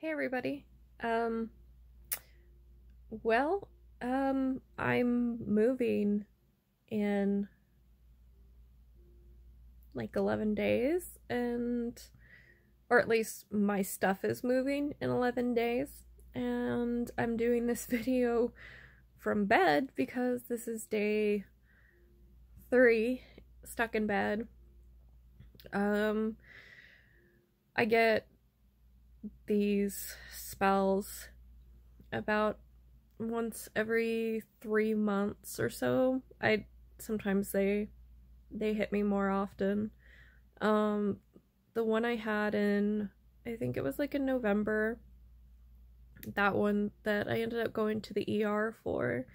Hey everybody. Um, well, I'm moving in like 11 days or at least my stuff is moving in 11 days, and I'm doing this video from bed because this is day 3 stuck in bed. Um, I get these spells about once every 3 months or so. I sometimes they hit me more often. Um, the one I had in, I think it was like in November, that one that I ended up going to the ER for.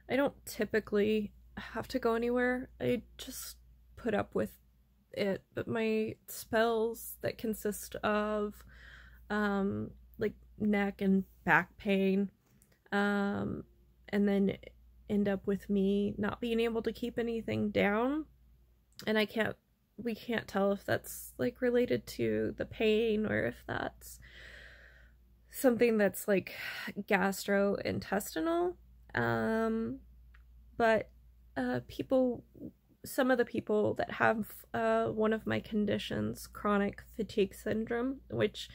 I don't typically have to go anywhere. I just put up with it, but my spells that consist of like neck and back pain, and then end up with me not being able to keep anything down, and we can't tell if that's like related to the pain or if that's something that's like gastrointestinal. But people some of the people that have one of my conditions, chronic fatigue syndrome, which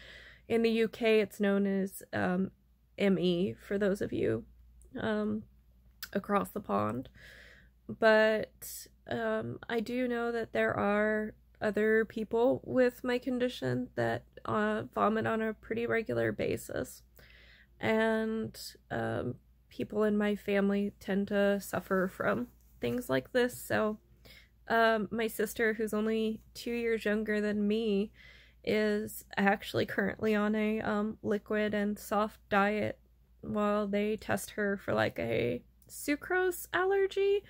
in the UK it's known as ME for those of you across the pond. But I do know that there are other people with my condition that vomit on a pretty regular basis, and people in my family tend to suffer from things like this. So my sister, who's only 2 years younger than me, is actually currently on a liquid and soft diet while they test her for like a sucrose allergy,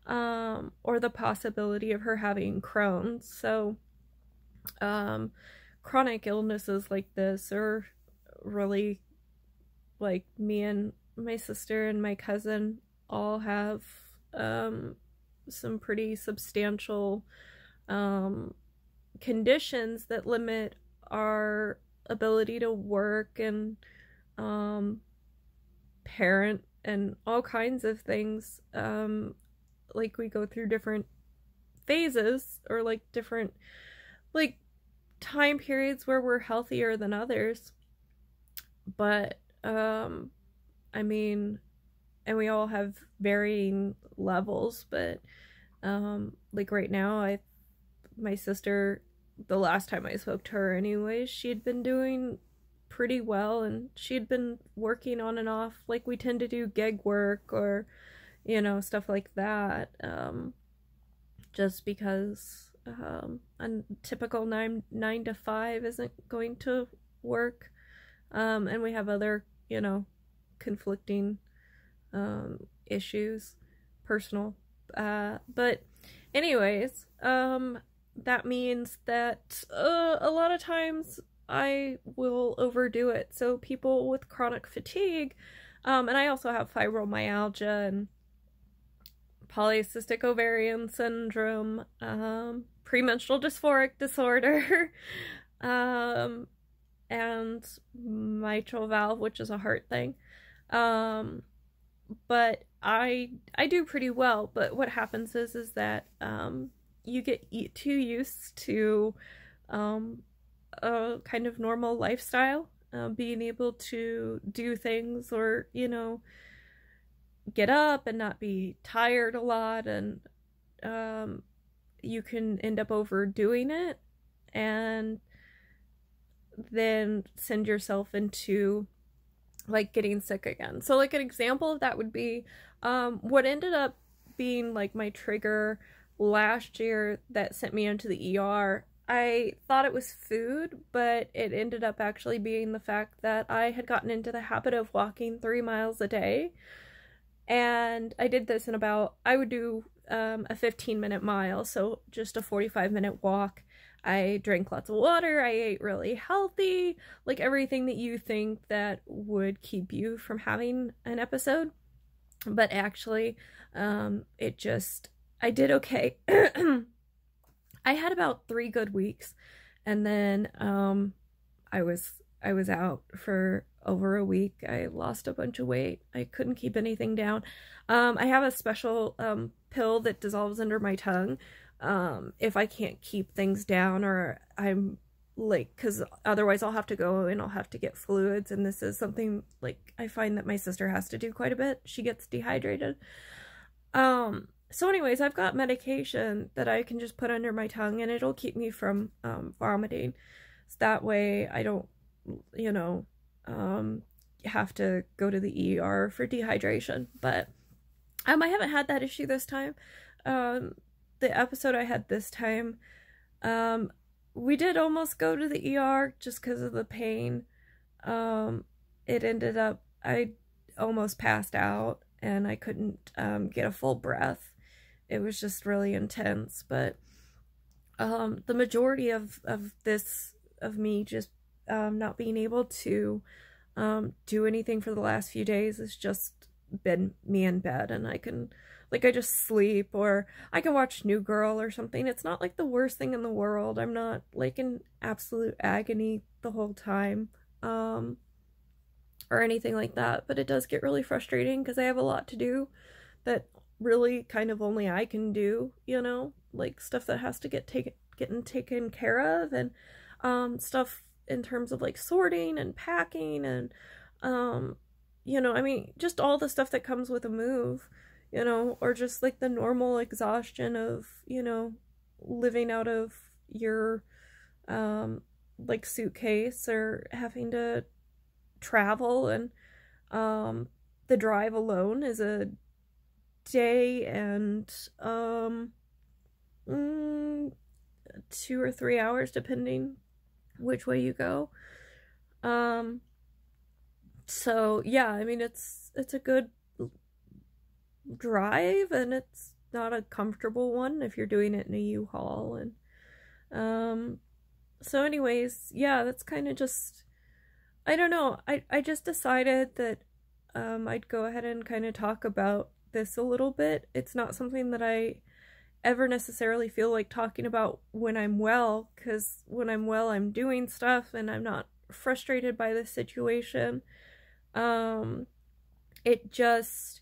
or the possibility of her having Crohn's. So chronic illnesses like this are really, like, me and my sister and my cousin all have some pretty substantial conditions that limit our ability to work and parent and all kinds of things. Like, we go through different phases, or like different like time periods where we're healthier than others. But I mean, and we all have varying levels, but like right now, my sister, the last time I spoke to her anyways, she'd been doing pretty well, and she'd been working on and off. Like, we tend to do gig work or, you know, stuff like that, just because a typical 9 to 5 isn't going to work, and we have other, you know, conflicting issues, personal, but anyways, that means that a lot of times I will overdo it. So people with chronic fatigue, and I also have fibromyalgia and polycystic ovarian syndrome, premenstrual dysphoric disorder, and mitral valve, which is a heart thing. But I do pretty well. But what happens is that you get too used to a kind of normal lifestyle, being able to do things, or, you know, get up and not be tired a lot, and you can end up overdoing it and then send yourself into like getting sick again. So like an example of that would be what ended up being like my trigger last year that sent me into the ER. I thought it was food, but it ended up actually being the fact that I had gotten into the habit of walking 3 miles a day. And I did this in about, I would do a 15-minute mile, so just a 45-minute walk. I drank lots of water, I ate really healthy, like everything that you think that would keep you from having an episode. But actually, I did okay. I had about 3 good weeks, and then I was I was out for over a week. I lost a bunch of weight. I couldn't keep anything down. I have a special pill that dissolves under my tongue if I can't keep things down, or I'm like, because otherwise I'll have to go and I'll have to get fluids, and this is something like I find that my sister has to do quite a bit. She gets dehydrated. So anyways, I've got medication that I can just put under my tongue and it'll keep me from vomiting. So that way I don't, you know, have to go to the ER for dehydration. But I haven't had that issue this time. The episode I had this time, we did almost go to the ER just because of the pain. It ended up, I almost passed out and I couldn't get a full breath. It was just really intense. But the majority of me just not being able to do anything for the last few days has just been me in bed, and I can, like, I just sleep, or I can watch New Girl or something. It's not like the worst thing in the world. I'm not like in absolute agony the whole time or anything like that, but it does get really frustrating because I have a lot to do that really kind of only I can do, you know, like stuff that has to get taken care of, and stuff in terms of like sorting and packing and you know, I mean, just all the stuff that comes with a move, you know, or just like the normal exhaustion of, you know, living out of your like suitcase, or having to travel, and the drive alone is a day and 2 or 3 hours depending which way you go. So yeah, I mean, it's a good drive, and it's not a comfortable one if you're doing it in a U-Haul. And so anyways, yeah, that's kind of just, I don't know, I just decided that I'd go ahead and kind of talk about this a little bit. It's not something that I ever necessarily feel like talking about when I'm well, because when I'm well I'm doing stuff and I'm not frustrated by the situation. It just,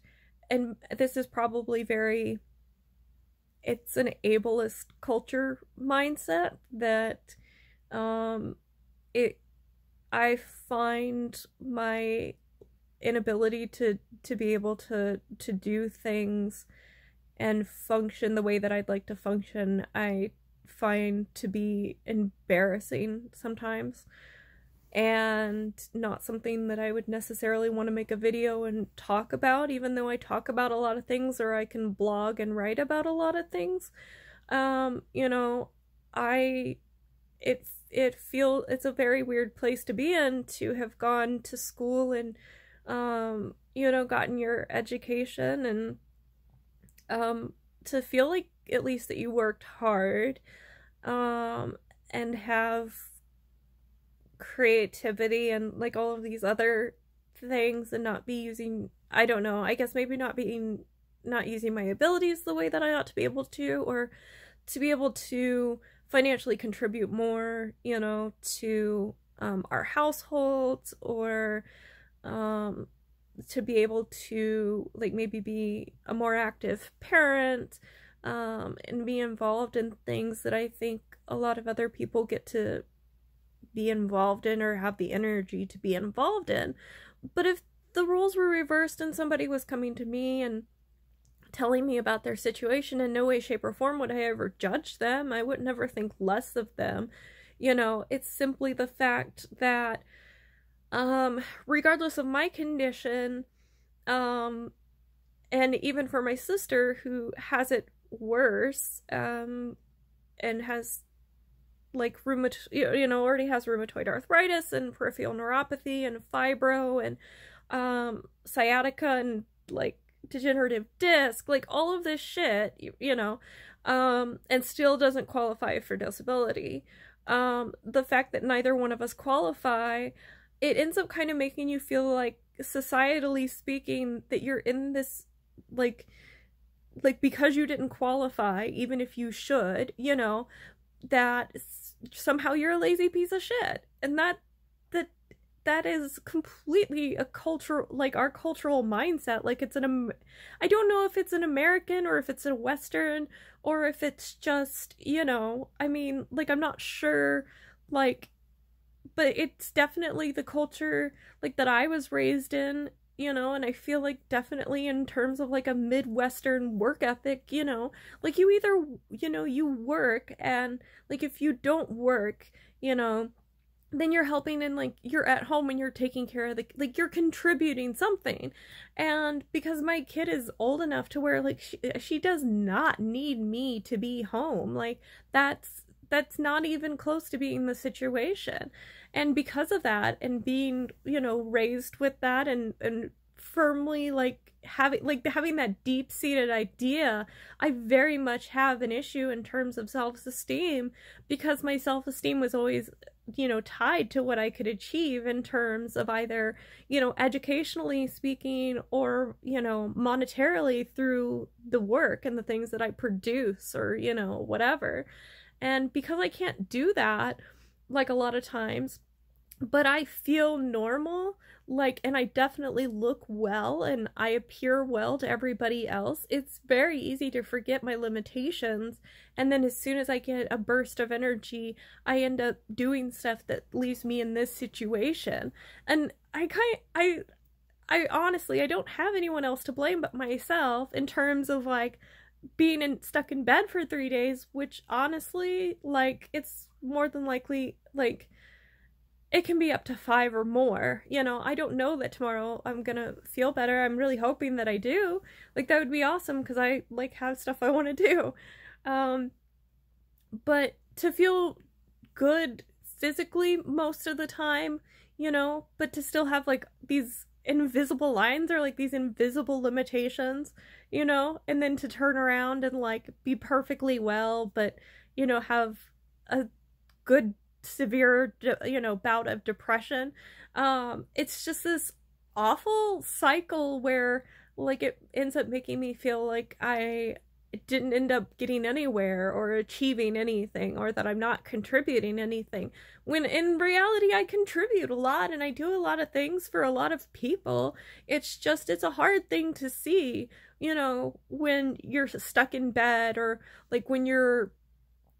and this is probably it's an ableist culture mindset that I find my inability to be able to do things and function the way that I'd like to function, I find to be embarrassing sometimes, and not something that I would necessarily want to make a video and talk about, even though I talk about a lot of things, or I can blog and write about a lot of things. You know, it's a very weird place to be in, to have gone to school and you know, gotten your education, and to feel like at least that you worked hard and have creativity and like all of these other things, and not be using, I don't know, I guess maybe not using my abilities the way that I ought to be able to, or to be able to financially contribute more, you know, to our households, or to be able to like maybe be a more active parent, and be involved in things that I think a lot of other people get to be involved in, or have the energy to be involved in. But if the roles were reversed and somebody was coming to me and telling me about their situation, in no way, shape, or form would I ever judge them. I would never think less of them. You know, it's simply the fact that regardless of my condition, and even for my sister who has it worse, and has like you know, already has rheumatoid arthritis and peripheral neuropathy and fibro and sciatica and like degenerative disc, like all of this shit, you know, and still doesn't qualify for disability. The fact that neither one of us qualify, it ends up kind of making you feel like, societally speaking, that you're in this like because you didn't qualify, even if you should, you know, that somehow you're a lazy piece of shit. And that that is completely a culture, like our cultural mindset. Like it's I don't know if it's an American or if it's a Western or if it's just, you know, I mean, like I'm not sure, like, but it's definitely the culture like that I was raised in, you know, and I feel like definitely in terms of like a Midwestern work ethic, you know, like you either, you know, you work, and like if you don't work, you know, then you're helping, and like you're at home and you're taking care of the, like you're contributing something. And because my kid is old enough to where like she does not need me to be home, like that's not even close to being the situation. And because of that, and being, you know, raised with that, and firmly like having that deep-seated idea, I very much have an issue in terms of self-esteem, because my self-esteem was always, you know, tied to what I could achieve in terms of either, you know, educationally speaking, or, you know, monetarily through the work and the things that I produce, or, you know, whatever. And because I can't do that, like a lot of times, but I feel normal, like, and I definitely look well and I appear well to everybody else, it's very easy to forget my limitations. And then as soon as I get a burst of energy, I end up doing stuff that leaves me in this situation. And I honestly, I don't have anyone else to blame but myself in terms of like being stuck in bed for 3 days, which honestly, like, it's more than likely, like, it can be up to 5 or more. You know, I don't know that tomorrow I'm gonna feel better. I'm really hoping that I do. Like, that would be awesome, because I, like, have stuff I want to do. But to feel good physically most of the time, you know, but to still have, like, these invisible lines, or like these invisible limitations, you know, and then to turn around and like be perfectly well, but, you know, have a good severe, you know, bout of depression. It's just this awful cycle where like it ends up making me feel like I didn't end up getting anywhere or achieving anything, or that I'm not contributing anything, when in reality I contribute a lot and I do a lot of things for a lot of people. It's just, it's a hard thing to see, you know, when you're stuck in bed, or like when you're,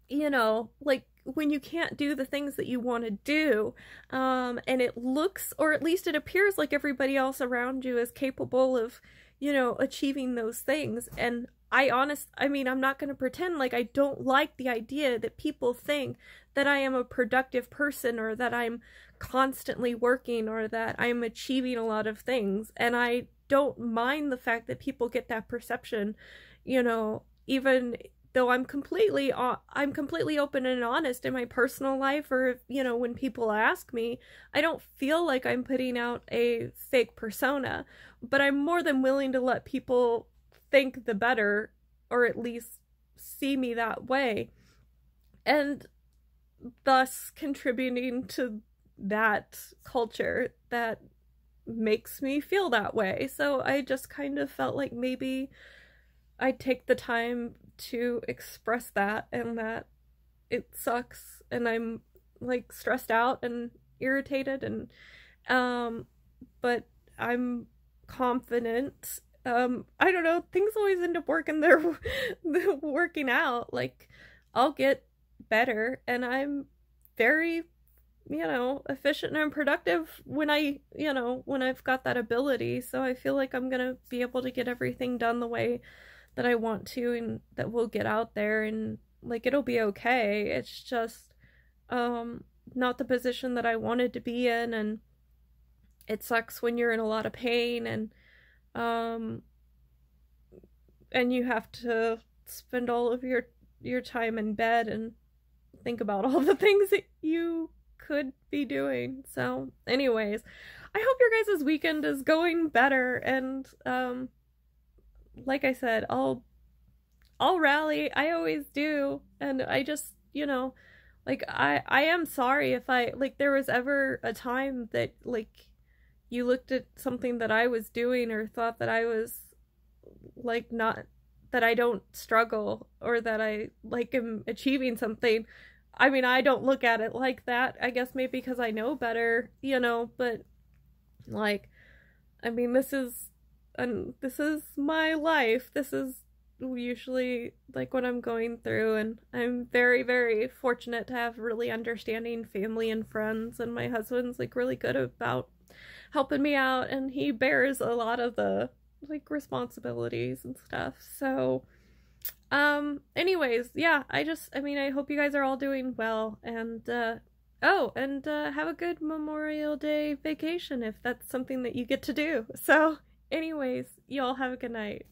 you know, like when you can't do the things that you want to do, and it looks, or at least it appears, like everybody else around you is capable of, you know, achieving those things. And I mean, I'm not going to pretend like I don't like the idea that people think that I am a productive person, or that I'm constantly working, or that I'm achieving a lot of things. And I don't mind the fact that people get that perception, you know, even though I'm completely open and honest in my personal life, or, you know, when people ask me, I don't feel like I'm putting out a fake persona, but I'm more than willing to let people think the better, or at least see me that way, and thus contributing to that culture that makes me feel that way. So I just kind of felt like maybe I'd take the time to express that, and that it sucks and I'm like stressed out and irritated, and but I'm confident. I don't know, things always end up working working out. Like, I'll get better, and I'm very, you know, efficient and productive when you know, when I've got that ability. So I feel like I'm gonna be able to get everything done the way that I want to, and that we'll get out there, and like it'll be okay. It's just not the position that I wanted to be in, and it sucks when you're in a lot of pain, and you have to spend all of your time in bed and think about all the things that you could be doing. So anyways, I hope your guys' weekend is going better, and like I said, I'll rally. I always do. And I just, you know, like I am sorry if I, like, there was ever a time that like you looked at something that I was doing, or thought that I was like, not that I don't struggle, or that I like am achieving something. I mean, I don't look at it like that. I guess maybe because I know better, you know, but like, I mean, this is my life. This is usually like what I'm going through, and I'm very, very fortunate to have really understanding family and friends, and my husband's like really good about helping me out, and he bears a lot of the like responsibilities and stuff. So anyways, yeah, I mean, I hope you guys are all doing well, and oh, and have a good Memorial Day vacation if that's something that you get to do. So anyways, y'all have a good night.